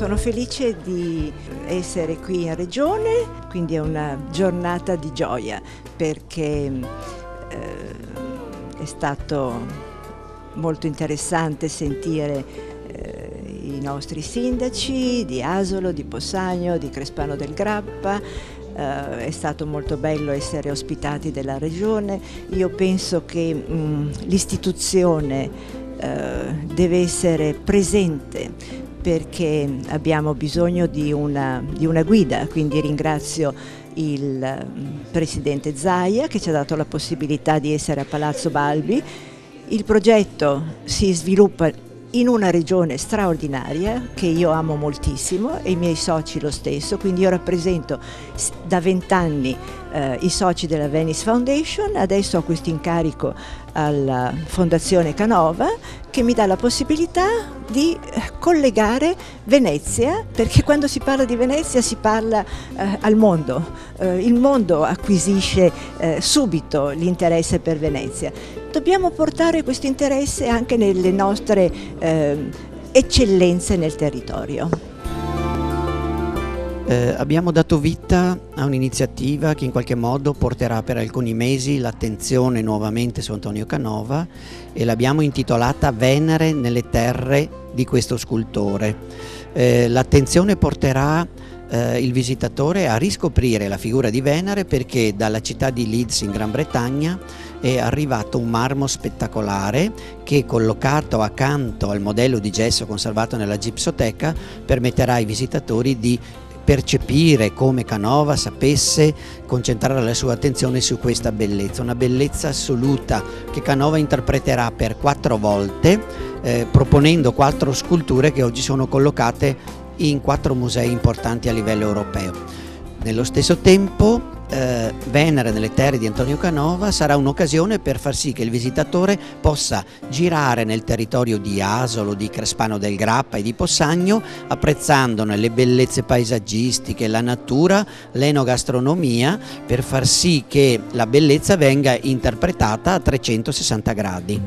Sono felice di essere qui in Regione, quindi è una giornata di gioia perché è stato molto interessante sentire i nostri sindaci di Asolo, di Possagno, di Crespano del Grappa. È stato molto bello essere ospitati dalla Regione. Io penso che l'istituzione deve essere presente perché abbiamo bisogno di una guida, quindi ringrazio il Presidente Zaia che ci ha dato la possibilità di essere a Palazzo Balbi. Il progetto si sviluppa in una regione straordinaria che io amo moltissimo e i miei soci lo stesso, quindi io rappresento da 20 anni i soci della Venice Foundation, adesso ho questo incarico alla Fondazione Canova che mi dà la possibilità di collegare Venezia, perché quando si parla di Venezia si parla al mondo, il mondo acquisisce subito l'interesse per Venezia. Dobbiamo portare questo interesse anche nelle nostre eccellenze nel territorio. Abbiamo dato vita a un'iniziativa che in qualche modo porterà per alcuni mesi l'attenzione nuovamente su Antonio Canova e l'abbiamo intitolata Venere nelle terre di questo scultore. L'attenzione porterà il visitatore a riscoprire la figura di Venere perché dalla città di Leeds in Gran Bretagna è arrivato un marmo spettacolare che, collocato accanto al modello di gesso conservato nella Gipsoteca, permetterà ai visitatori di percepire come Canova sapesse concentrare la sua attenzione su questa bellezza, una bellezza assoluta che Canova interpreterà per 4 volte, proponendo 4 sculture che oggi sono collocate in 4 musei importanti a livello europeo. Nello stesso tempo Venere nelle terre di Antonio Canova sarà un'occasione per far sì che il visitatore possa girare nel territorio di Asolo, di Crespano del Grappa e di Possagno, apprezzandone le bellezze paesaggistiche, la natura, l'enogastronomia, per far sì che la bellezza venga interpretata a 360 gradi.